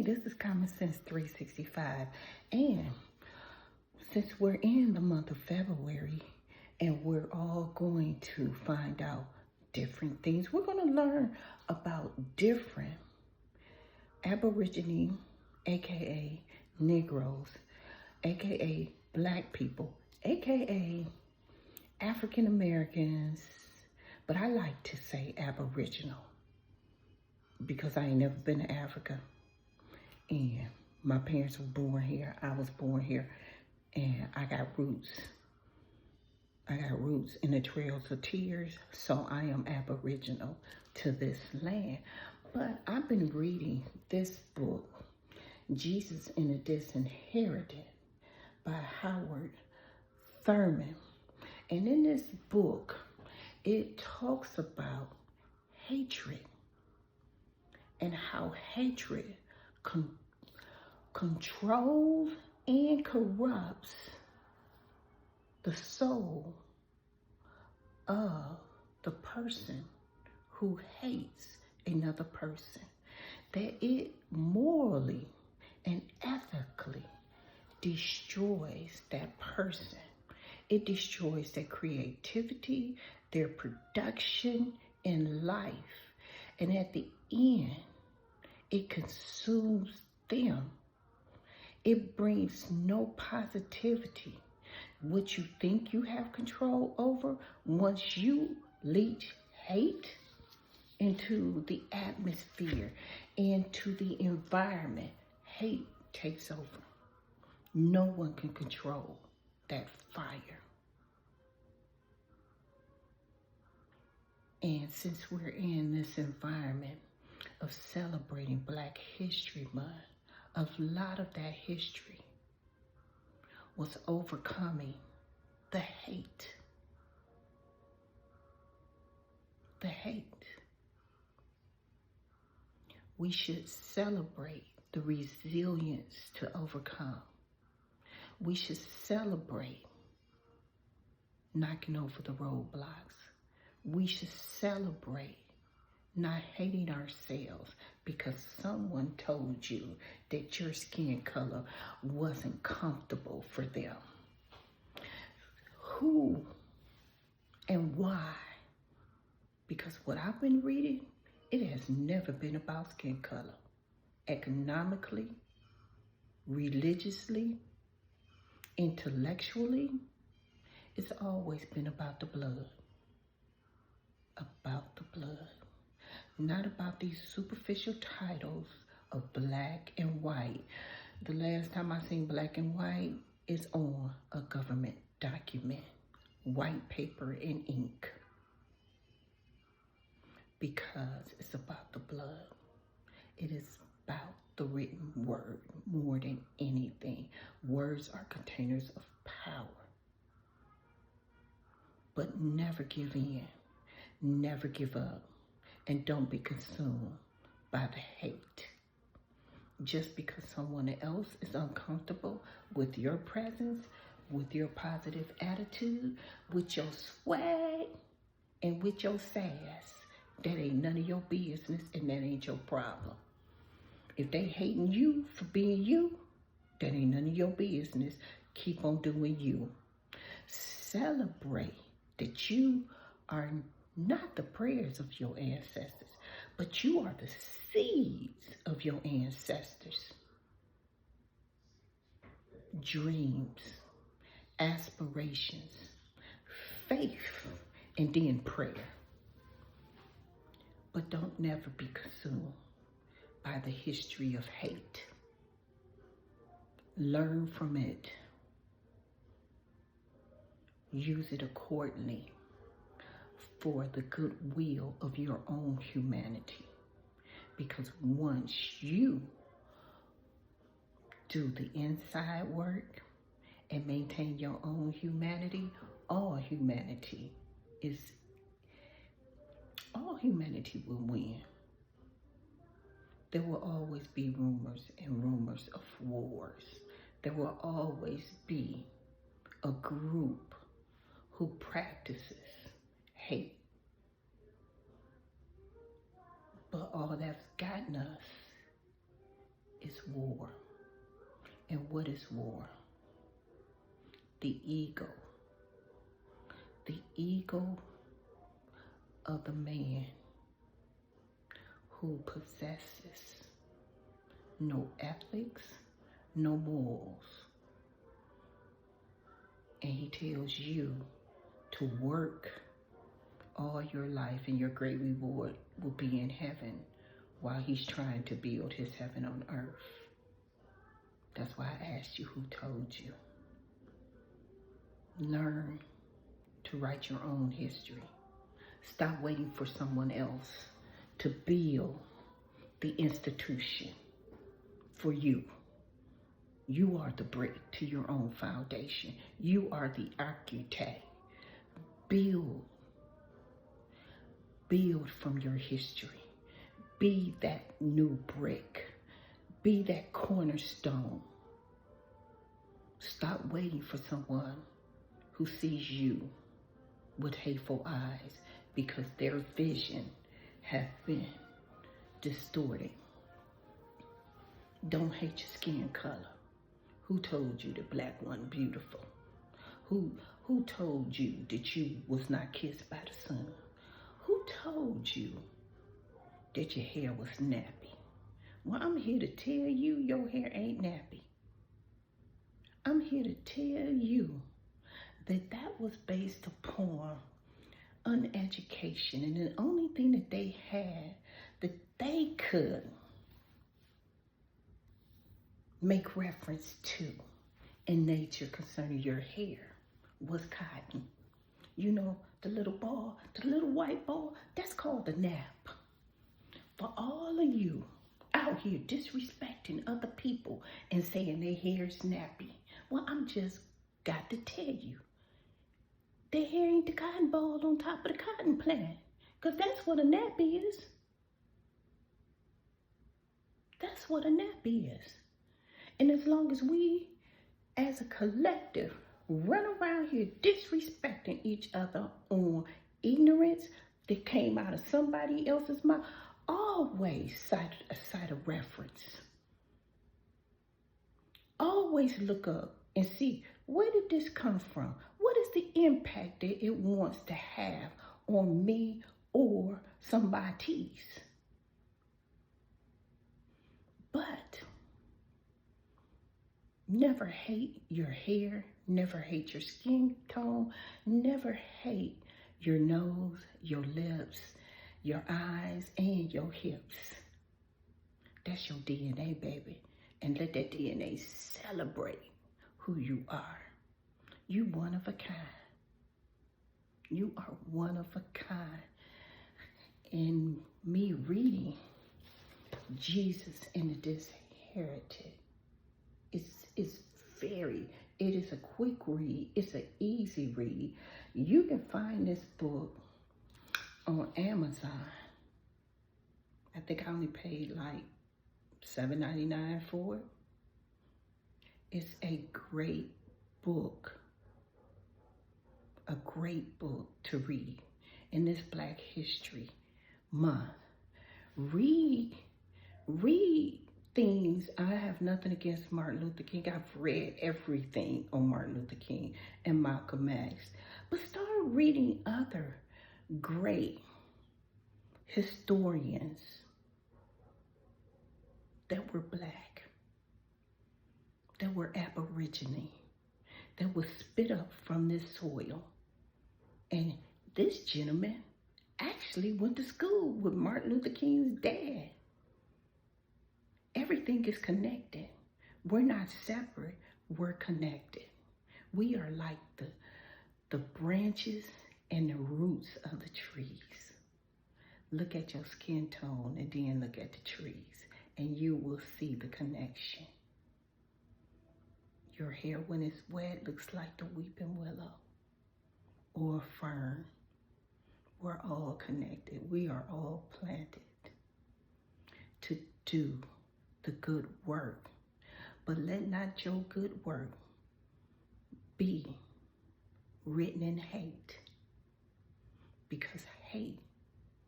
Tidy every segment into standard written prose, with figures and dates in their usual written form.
Hey, this is Common Sense 365. And since we're in the month of February and we're all going to find out different things, we're going to learn about different Aborigine, aka Negroes, aka Black people, aka African Americans, but I like to say Aboriginal because I ain't never been to Africa. And my parents were born here. I was born here. And I got roots. I got roots in the trails of tears. So I am Aboriginal to this land. But I've been reading this book, Jesus in the Disinherited, by Howard Thurman. And in this book, it talks about hatred and how hatred controls and corrupts the soul of the person who hates another person, that it morally and ethically destroys that person. It destroys their creativity, their production in life, and at the end, it consumes them. It brings no positivity. What you think you have control over, once you leach hate into the atmosphere, into the environment, hate takes over. No one can control that fire. And since we're in this environment of celebrating Black History Month, a lot of that history was overcoming the hate. The hate. We should celebrate the resilience to overcome. We should celebrate knocking over the roadblocks. We should celebrate not hating ourselves because someone told you that your skin color wasn't comfortable for them. Who and why? Because what I've been reading, it has never been about skin color. Economically, religiously, intellectually, it's always been about the blood. About the blood. Not about these superficial titles of black and white. The last time I seen black and white is on a government document, white paper and ink. Because it's about the blood. It is about the written word more than anything. Words are containers of power. But never give in. Never give up. And don't be consumed by the hate. Just because someone else is uncomfortable with your presence, with your positive attitude, with your swag, and with your sass, that ain't none of your business and that ain't your problem. If they hating you for being you, that ain't none of your business. Keep on doing you. Celebrate that you are not the prayers of your ancestors, but you are the seeds of your ancestors. Dreams, aspirations, faith, and then prayer. But don't never be consumed by the history of hate. Learn from it. Use it accordingly for the goodwill of your own humanity. Because once you do the inside work and maintain your own humanity, all humanity will win. There will always be rumors and rumors of wars. There will always be a group who practices hate. But all that's gotten us is war. And what is war? The ego. The ego of the man who possesses no ethics, no morals. And he tells you to work all your life and your great reward will be in heaven while he's trying to build his heaven on earth. That's why I asked you who told you. Learn to write your own history. Stop waiting for someone else to build the institution for you. You are the brick to your own foundation. You are the architect. Build from your history. Be that new brick. Be that cornerstone. Stop waiting for someone who sees you with hateful eyes because their vision has been distorted. Don't hate your skin color. Who told you the black wasn't beautiful? Who told you that you was not kissed by the sun? Who told you that your hair was nappy? Well, I'm here to tell you your hair ain't nappy. I'm here to tell you that was based upon uneducation, and the only thing that they had that they could make reference to in nature concerning your hair was cotton. You know, the little ball, the little white ball, that's called the nap. For all of you out here disrespecting other people and saying their hair's nappy, well, I'm just got to tell you, their hair ain't the cotton ball on top of the cotton plant, because that's what a nappy is. That's what a nappy is. And as long as we, as a collective, run around here disrespecting each other on ignorance that came out of somebody else's mouth, always cite a reference. Always look up and see, where did this come from? What is the impact that it wants to have on me or somebody's? But never hate your hair, never hate your skin tone, never hate your nose, your lips, your eyes, and your hips. That's your DNA, baby. And let that DNA celebrate who you are. You one of a kind. You are one of a kind. And me reading Jesus in the Disinherited, it is a quick read. It's an easy read. You can find this book on Amazon. I think I only paid like $7.99 for it. It's a great book. A great book to read in this Black History Month. Read things. I have nothing against Martin Luther King. I've read everything on Martin Luther King and Malcolm X. But start reading other great historians that were Black, that were Aborigine, that was spit up from this soil. And this gentleman actually went to school with Martin Luther King's dad. Everything is connected. We're not separate, we're connected. We are like the branches and the roots of the trees. Look at your skin tone and then look at the trees, and you will see the connection. Your hair, when it's wet, looks like the weeping willow or a fern. We're all connected. We are all planted to do the good work. But let not your good work be written in hate, because hate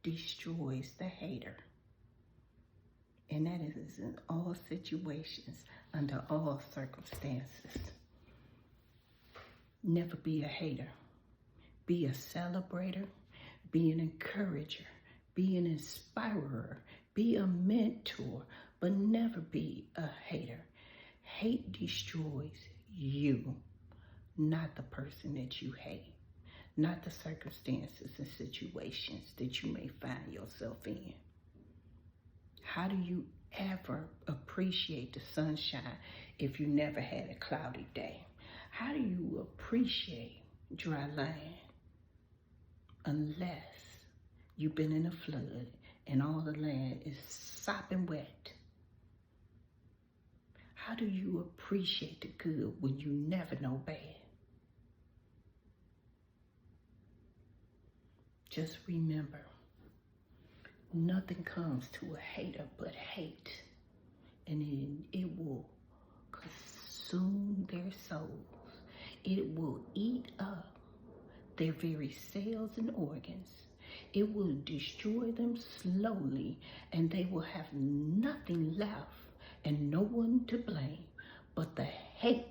destroys the hater. And that is in all situations, under all circumstances. Never be a hater. Be a celebrator. Be an encourager. Be an inspirer. Be a mentor, but never be a hater. Hate destroys you, not the person that you hate, not the circumstances and situations that you may find yourself in. How do you ever appreciate the sunshine if you never had a cloudy day? How do you appreciate dry land unless you've been in a flood and all the land is sopping wet? How do you appreciate the good when you never know bad? Just remember, nothing comes to a hater but hate, and it will consume their souls. It will eat up their very cells and organs. It will destroy them slowly, and they will have nothing left and no one to blame but the hate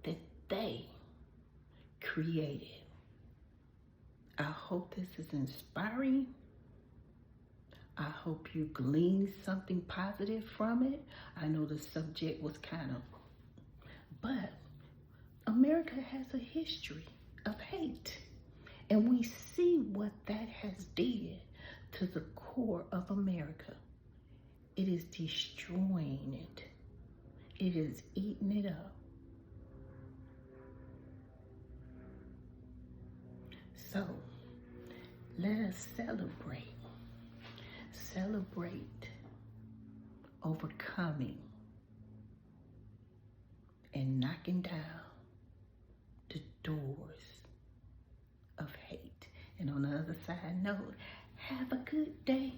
that they created. I hope this is inspiring. I hope you glean something positive from it. I know the subject was but America has a history of hate. And we see what that has did to the core of America. It is destroying it. It is eating it up. So, let us celebrate. Celebrate overcoming and knocking down the doors of hate. And on the other side note, have a good day.